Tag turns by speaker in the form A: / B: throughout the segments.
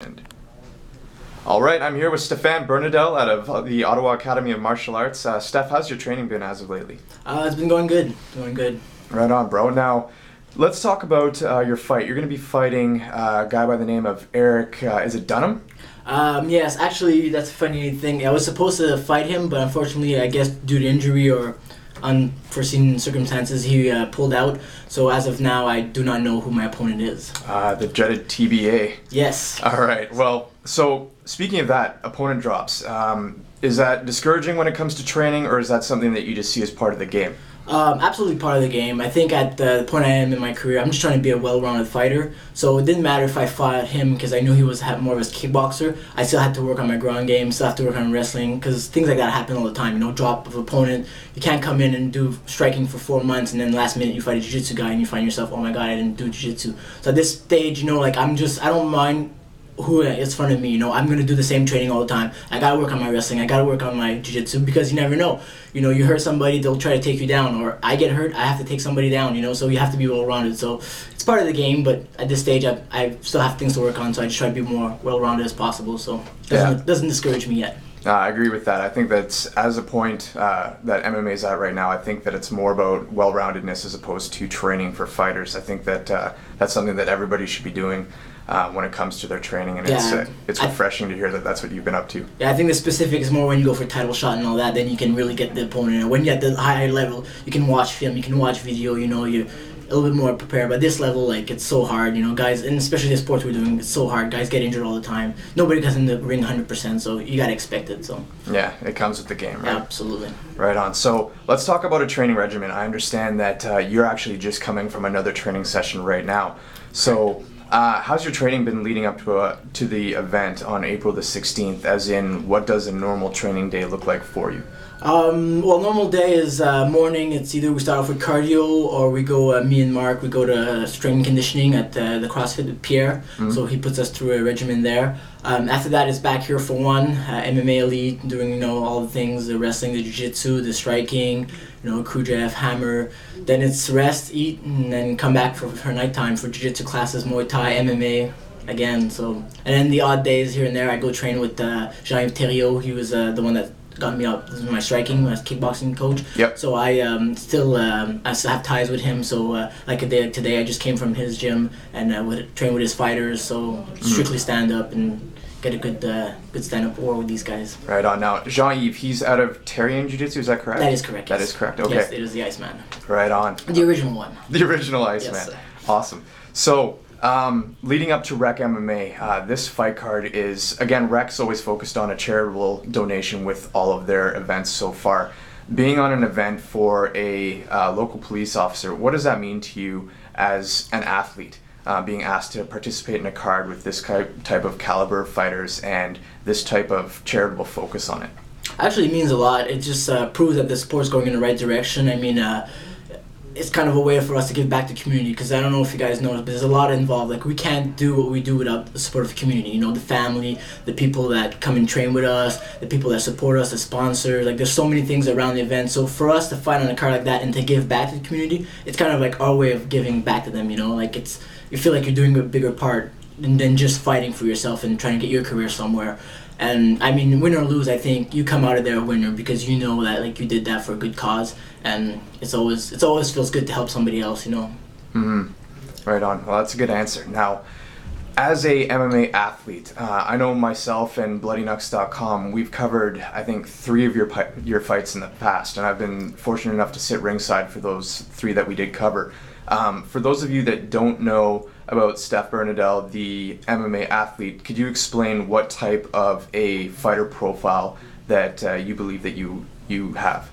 A: And all right, I'm here with Stephane Bernadel out of the Ottawa Academy of Martial Arts. Steph, how's your training been as of lately?
B: It's been going good.
A: Right on, bro. Now, let's talk about your fight. You're going to be fighting a guy by the name of Eric, is it Dunham?
B: Yes, actually, that's a funny thing. I was supposed to fight him, but unfortunately, I guess due to injury or unforeseen circumstances, he pulled out. So as of now, I do not know who my opponent is.
A: The dreaded TBA.
B: Yes.
A: All right. Well, so speaking of that, opponent drops. Is that discouraging when it comes to training, or is that something that you just see as part of the game?
B: Absolutely part of the game. I think at the point I am in my career, I'm just trying to be a well-rounded fighter. So it didn't matter if I fought him because I knew he was more of a kickboxer. I still had to work on my ground game, still have to work on wrestling because things like that happen all the time. You know, drop of opponent. You can't come in and do striking for 4 months and then last minute you fight a jiu-jitsu guy and you find yourself, oh my god, I didn't do jiu-jitsu. So at this stage, you know, like I don't mind who is in front of me, you know, I'm going to do the same training all the time. I got to work on my wrestling, I got to work on my jiu-jitsu because you never know. You know, you hurt somebody, they'll try to take you down, or I get hurt, I have to take somebody down, you know, so you have to be well-rounded. So it's part of the game, but at this stage, I still have things to work on, so I just try to be more well-rounded as possible, so it doesn't discourage me yet.
A: I agree with that. I think that's, as a point that MMA is at right now, I think that it's more about well-roundedness as opposed to training for fighters. I think that that's something that everybody should be doing when it comes to their training, and it's refreshing to hear that that's what you've been up to.
B: Yeah, I think the specific is more when you go for title shot and all that, then you can really get the opponent. And when you're at the higher level, you can watch film, you can watch video, you know, you're a little bit more prepared. But this level, like, it's so hard, you know, guys, and especially the sports we're doing, it's so hard. Guys get injured all the time. Nobody goes in the ring 100%, so you gotta expect it. So
A: yeah, it comes with the game, right?
B: Yeah, absolutely.
A: Right on. So let's talk about a training regimen. I understand that you're actually just coming from another training session right now. So how's your training been leading up to the event on April the 16th? As in, what does a normal training day look like for you?
B: Well, normal day is morning. It's either we start off with cardio or we go, me and Mark, we go to strength and conditioning at the CrossFit with Pierre. Mm-hmm. So he puts us through a regimen there. After that, it's back here for one, MMA elite, doing, you know, all the things, the wrestling, the jiu-jitsu, the striking, you know, crew jab, hammer. Then it's rest, eat, and then come back for nighttime for jiu-jitsu classes, Muay Thai, MMA again. So, and then the odd days here and there, I go train with Jean-Yves Thériault. He was the one that got me up with my striking, my kickboxing coach.
A: Yep.
B: So I still have ties with him. So like today, I just came from his gym and would train with his fighters. So strictly stand up and get a good stand up war with these guys.
A: Right on. Now, Jean-Yves, he's out of Terrien Jiu-Jitsu. Is that correct?
B: That is correct.
A: That
B: yes.
A: is correct. Okay.
B: Yes, it is the Iceman.
A: Right on.
B: The original one.
A: The original Iceman.
B: Yes.
A: Awesome. So, leading up to WreckMMA, this fight card is, again, Wreck's always focused on a charitable donation with all of their events so far. Being on an event for a local police officer, what does that mean to you as an athlete, being asked to participate in a card with this type of caliber of fighters and this type of charitable focus on it?
B: Actually, it means a lot. It just proves that the sport's going in the right direction. I mean, it's kind of a way for us to give back to the community, because I don't know if you guys know, but there's a lot involved. Like, we can't do what we do without the support of the community. You know, the family, the people that come and train with us, the people that support us, the sponsors. Like, there's so many things around the event. So for us to fight on a card like that and to give back to the community, it's kind of like our way of giving back to them. You know, like, you feel like you're doing a bigger part than just fighting for yourself and trying to get your career somewhere. And I mean, win or lose, I think you come out of there a winner, because you know that, like, you did that for a good cause, and it always feels good to help somebody else, you know.
A: Mm-hmm. Right on. Well, that's a good answer. Now, as a MMA athlete, I know myself and BloodyKnucks.com, we've covered, I think, 3 of your fights in the past, and I've been fortunate enough to sit ringside for those 3 that we did cover. For those of you that don't know about Stephane Bernadel, the MMA athlete, could you explain what type of a fighter profile that you believe that you have?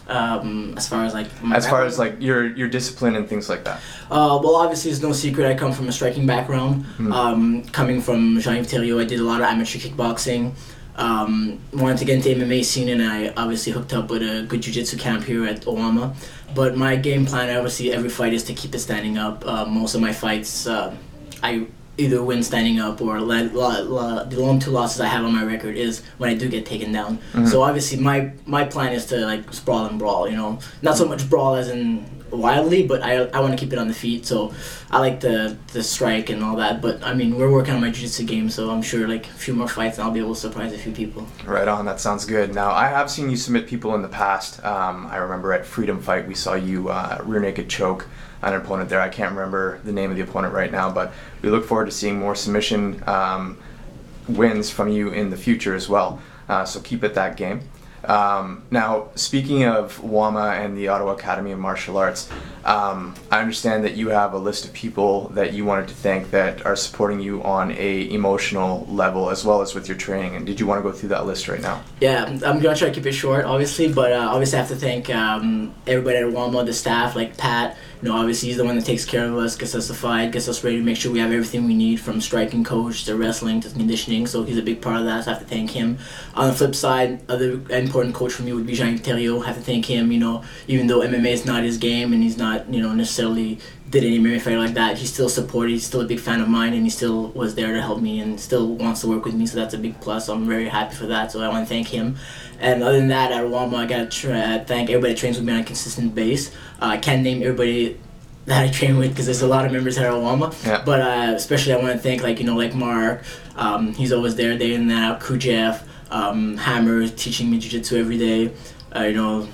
B: As far as like
A: your discipline and things like that.
B: Well, obviously it's no secret I come from a striking background. Mm-hmm. Coming from Jean-Yves Thériault, I did a lot of amateur kickboxing. Wanted to get into MMA scene, and I obviously hooked up with a good jiu-jitsu camp here at OAMA. But my game plan, obviously, every fight is to keep it standing up. Most of my fights, I either win standing up, or the only 2 losses I have on my record is when I do get taken down. Mm-hmm. So obviously my plan is to, like, sprawl and brawl, you know. Not so much brawl as in wildly, but I want to keep it on the feet, so I like the strike and all that. But I mean, we're working on my jiu-jitsu game, so I'm sure like a few more fights and I'll be able to surprise a few people.
A: Right on, that sounds good. Now, I have seen you submit people in the past. I remember at Freedom Fight we saw you rear naked choke an opponent there. I can't remember the name of the opponent right now, but we look forward to seeing more submission wins from you in the future as well. So keep at that game. Now, speaking of WAMA and the Ottawa Academy of Martial Arts, I understand that you have a list of people that you wanted to thank that are supporting you on a emotional level as well as with your training. And did you want to go through that list right now?
B: Yeah, I'm gonna try to keep it short, obviously, but obviously I have to thank everybody at WAMA, the staff, like Pat. You know, obviously he's the one that takes care of us, gets us to fight, gets us ready to make sure we have everything we need, from striking coach to wrestling to conditioning. So he's a big part of that. So I have to thank him. On the flip side, other important coach for me would be Jean Thériault. I have to thank him. You know, even though MMA is not his game and he's not, you know, necessarily did any MMA fight like that, he's still supported. He's still a big fan of mine, and he still was there to help me and still wants to work with me. So that's a big plus. So I'm very happy for that. So I want to thank him. And other than that, at WAMA, I got to thank everybody that trains with me on a consistent base. I can't name everybody that I train with because there's a lot of members here at WAMA. Yeah. But especially I want to thank, like, you know, like Mark. He's always there day in and out. Kujeff, Hammer, teaching me jiu-jitsu every day. You know,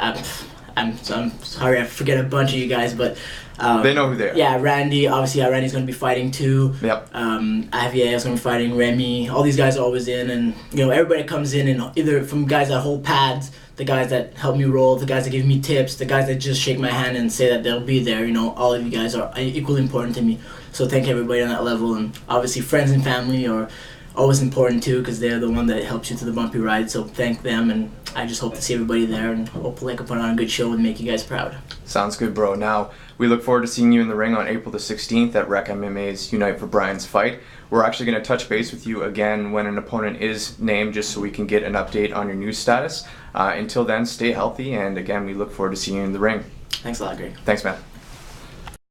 B: I'm sorry I forget a bunch of you guys, but
A: they know who they are.
B: Yeah, Randy. Obviously, Randy's going to be fighting too.
A: Yep.
B: Avier's going to be fighting. Remy. All these guys are always in, and you know, everybody comes in, and either from guys that hold pads, the guys that help me roll, the guys that give me tips, the guys that just shake my hand and say that they'll be there. You know, all of you guys are equally important to me. So thank everybody on that level, and obviously friends and family are always important too, because they're the one that helps you to the bumpy ride. So thank them, and I just hope to see everybody there, and hopefully I can put on a good show and make you guys proud.
A: Sounds good, bro. Now, we look forward to seeing you in the ring on April the 16th at WreckMMA's Unite for Brian's fight. We're actually going to touch base with you again when an opponent is named, just so we can get an update on your news status. Until then, stay healthy, and again, we look forward to seeing you in the ring.
B: Thanks a lot, Greg.
A: Thanks, man.